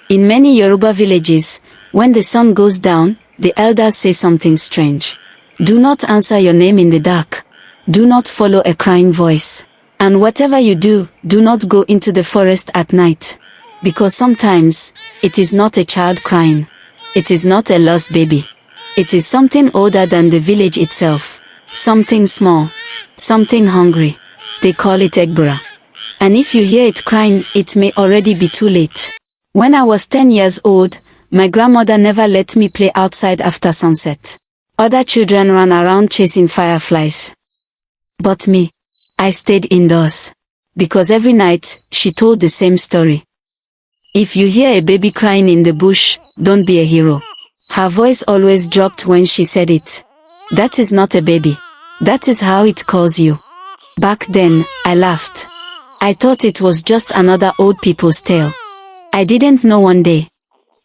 In many Yoruba villages, when the sun goes down, the elders say something strange. Do not answer your name in the dark. Do not follow a crying voice. And whatever you do, do not go into the forest at night. Because sometimes, it is not a child crying. It is not a lost baby. It is something older than the village itself. Something small. Something hungry. They call it Egbura. And if you hear it crying, it may already be too late. When I was 10 years old, my grandmother never let me play outside after sunset. Other children ran around chasing fireflies. But me, I stayed indoors. Because every night, she told the same story. If you hear a baby crying in the bush, don't be a hero. Her voice always dropped when she said it. That is not a baby. That is how it calls you. Back then, I laughed. I thought it was just another old people's tale. I didn't know one day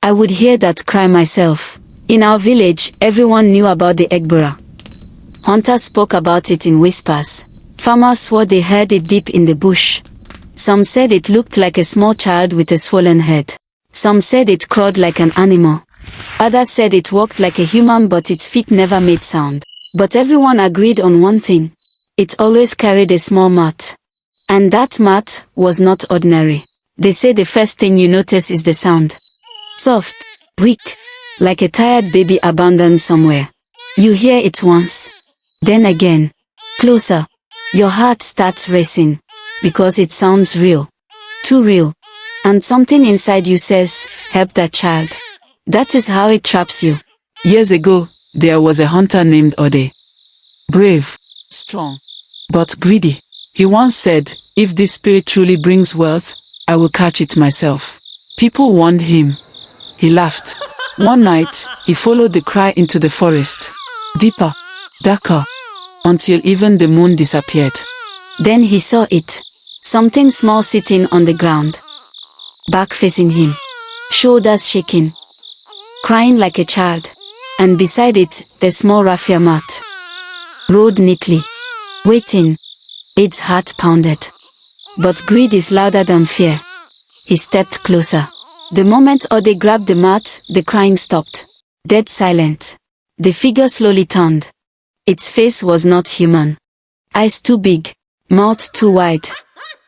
I would hear that cry myself. In our village, everyone knew about the Egbura. Hunters spoke about it in whispers. Farmers swore they heard it deep in the bush. Some said it looked like a small child with a swollen head. Some said it crawled like an animal. Others said it walked like a human but its feet never made sound. But everyone agreed on one thing. It always carried a small mat. And that mat was not ordinary. They say the first thing you notice is the sound. Soft, weak, like a tired baby abandoned somewhere. You hear it once. Then again. Closer. Your heart starts racing. Because it sounds real. Too real. And something inside you says, help that child. That is how it traps you. Years ago, there was a hunter named Ode. Brave, strong, but greedy. He once said, if this spirit truly brings wealth, I will catch it myself. People warned him. He laughed. One night, he followed the cry into the forest. Deeper, darker, until even the moon disappeared. Then he saw it. Something small sitting on the ground. Back facing him. Shoulders shaking. Crying like a child. And beside it, the small raffia mat. Rolled neatly. Waiting. Its heart pounded. But greed is louder than fear. He stepped closer. The moment Ode grabbed the mat, the crying stopped. Dead silent. The figure slowly turned. Its face was not human. Eyes too big. Mouth too wide.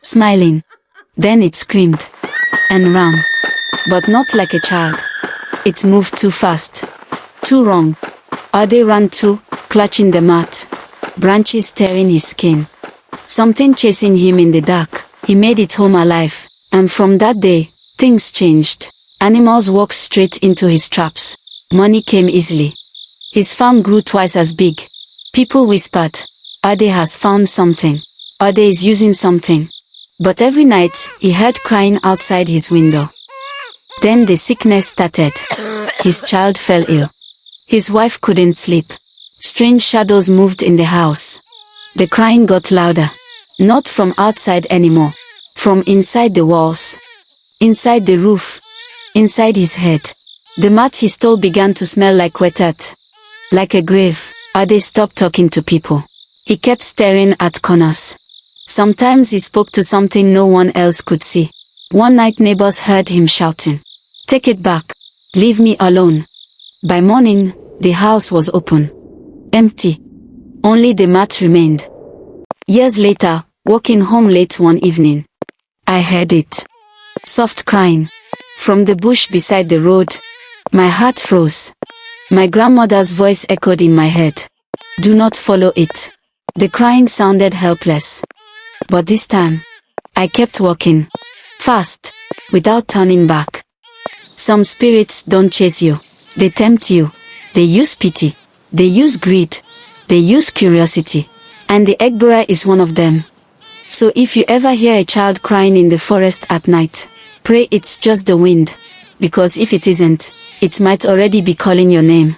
Smiling. Then it screamed. And ran. But not like a child. It moved too fast. Too wrong. Ode ran too, clutching the mat. Branches tearing his skin. Something chasing him in the dark. He made it home alive. And from that day, things changed. Animals walked straight into his traps. Money came easily. His farm grew twice as big. People whispered, Ode has found something. Ode is using something. But every night, he heard crying outside his window. Then the sickness started. His child fell ill. His wife couldn't sleep. Strange shadows moved in the house. The crying got louder. Not from outside anymore. From inside the walls. Inside the roof. Inside his head. The mat he stole began to smell like wet earth. Like a grave. Ode stopped talking to people. He kept staring at corners. Sometimes he spoke to something no one else could see. One night neighbors heard him shouting, "Take it back. Leave me alone." By morning, the house was open. Empty. Only the mat remained. Years later, walking home late one evening, I heard it. Soft crying. From the bush beside the road. My heart froze. My grandmother's voice echoed in my head. Do not follow it. The crying sounded helpless. But this time, I kept walking. Fast. Without turning back. Some spirits don't chase you. They tempt you. They use pity. They use greed. They use curiosity. And the Egbura is one of them. So if you ever hear a child crying in the forest at night, pray it's just the wind. Because if it isn't, it might already be calling your name.